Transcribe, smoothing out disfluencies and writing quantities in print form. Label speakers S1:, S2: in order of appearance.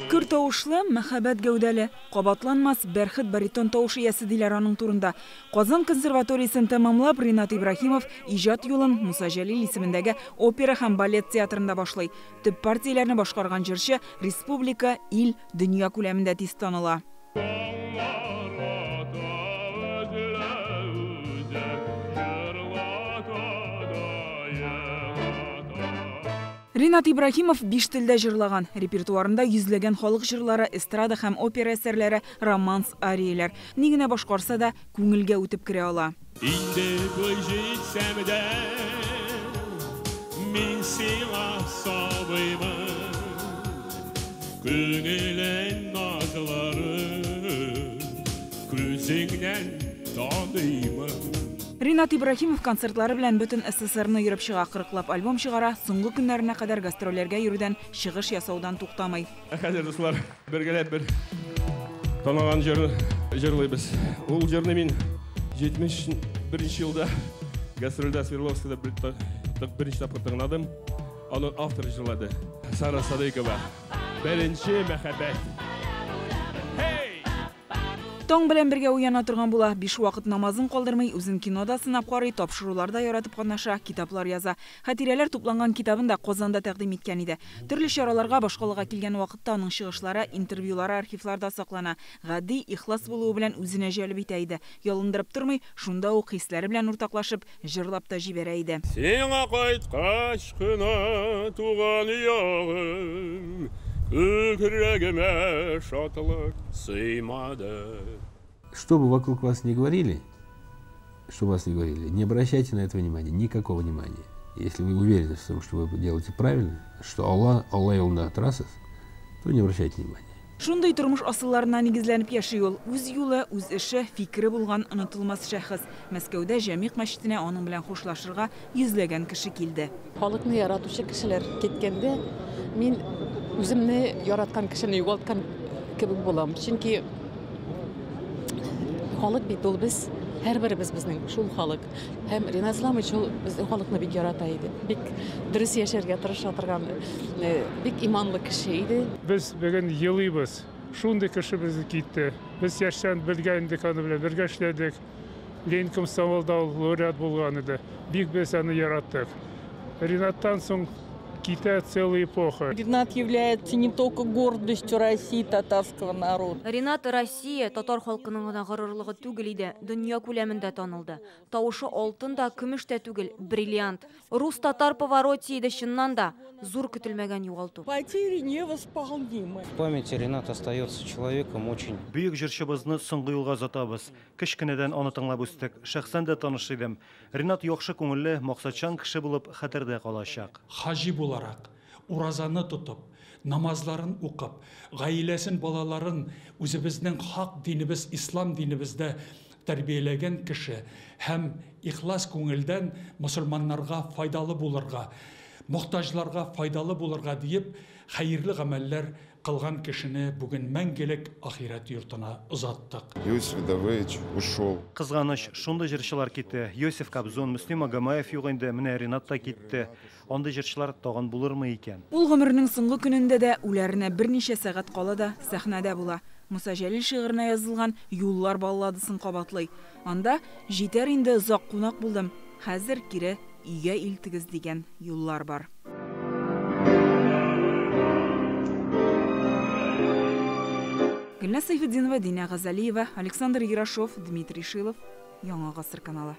S1: Көр тавышлы, мәхәббәт гәүдәле, кабатланмас бәрхет баритон тавышы ясы диләр аның турында. Казан консерваториясын тәмамлап, Ринат Ибрахимов иҗат юлын Муса Җәлил исемендәге опера һәм балет театрында башлый. Төп партияләрне башкарган җырчы республика, ил, дөнья күләмендә тиз таныла. Ринат Ибрахимов 5 телдә җырлаган. Репертуарында йөзләгән халык җырлары, эстрада һәм опера әсәрләре, романс, арияләр. Ни генә башкарса да күңелгә үтеп керә ала.
S2: Инде туй җитсәм дә, мин сиңа сабыймын. Күңелен назлары, күзеңнән таныймын.
S1: Ринат Ибрахимов концертлары белән бөтен СССРны йөреп чыга, 40лап альбом чыгара, соңгы көннәренә кадәр гастрольләргә йөрүдән, чыгыш ясаудан туктамый.
S3: Хәзер дуслар, бергәләп бер танылган җырлыйбыз. Ул җырны мин 71 елда гастрольдә Свердловскида беренче тапкыр тыңладым. Аны автор җырлады. Сара Садыкова. Беренче мәхәббәт.
S1: Таң белән бергә уяна торган була, 5 вакыт намазын калдырмый, үзен кинода сынап карый, тапшыруларда яратып катнаша, китаплар яза. Хатирәләр тупланган китабын да Казанда тәкъдим иткән иде. Төрле чараларга, башкалыга килгән вакытта аның чыгышлары, интервьюлары архивларда саклана. Гади, ихлас булуы белән үзенә җәлеп итә иде. Ялындырып тормый, шунда ук хисләре белән уртаклашып, җырлап та җибәрә иде.
S2: Сиңа кайткач кына туган ягым, күкрәгемә шатлык сыймады.
S4: Что бы вокруг вас не говорили, не обращайте на это внимания, никакого внимания. Если вы уверены в том, что вы делаете правильно, что Allah yolunda atrasız, то не обращайте внимания.
S1: Шундай тормыш асылларына нигезләнеп яши ул. Үз юлы, үз эше, фикере булган онытылмас шәхес. Мәскәүдә Җәмигъ мәчетенә аның белән хушлашырга йөзләгән кеше килде.
S5: Халыкны яратучы кешеләр киткәндә, мин үземне яраткан кешене югалткан кебек булам. Чөнки халык бит ул без, һәрберебез безнең шул халык. Һәм Ринат Исламович ул безнең халыкны бик ярата иде. Бик дөрес яшәргә тырыша торган, бик иманлы кеше иде.
S6: Без бүген елыйбыз. Шундый кеше безне китте. Без яшән белгәндек аны белән бергә эшләдек. Ленин комсомолда лауреат булган иде. Бик без аны яраттык. Ринаттан соң китә целая эпоха.
S7: Ринат является не только гордостью России, татарского народа.
S8: Ринат Россия, татар халкының гына горурлыгы түгел иде, дөнья күләмендә танылды. Тавышы алтын да, көмеш тә түгел, бриллиант. Рус-татар повороте иде чыннан да, зур көтелмәгән югалту.
S7: Потери невосполнимы.
S9: В памяти Ринат остается человеком очень.
S10: Бөек җырчыбызны соңгы юлга озатабыз. Кечкенәдән аны тыңлап үстек. Шәхсән дә таныш идем. Ринат яхшы күңелле, максатчан кеше булып хәтердә калачак.
S11: Хаҗи буларак, уразаны тотып, намазларын укып, гаиләсен, балаларын үзебезнең хак динебез, ислам динебездә тәрбияләгән кеше һәм ихлас күңелдән мөселманнарга файдалы булырга, мохтаҗларга файдалы булырга диеп, хәерле гамәлләр кылган кешене бүген мәңгелек ахират йортына озаттык.
S12: Иосиф Давыдович ушел.
S10: Кызганыч, шундый җырчылар китте. Йосиф Кобзон, Мөслим Агамаев юк инде, менә Ринат та китте. Андый җырчылар тагын булырмы икән?
S1: Ул гомернең соңгы көнендә дә үләренә берничә сәгать кала да сәхнәдә була. Муса Җәлил шигыренә язылган «Юллар» балладысын кабатлый. Анда «Җитәр инде озак кунак булдым, хәзер кире өйгә илтегез» дигән юллар бар. Гөлназ Сайфетдинова, Динә Газалиева, Александр Ярошов, Дмитрий Шилов, Яңа гасыр каналы.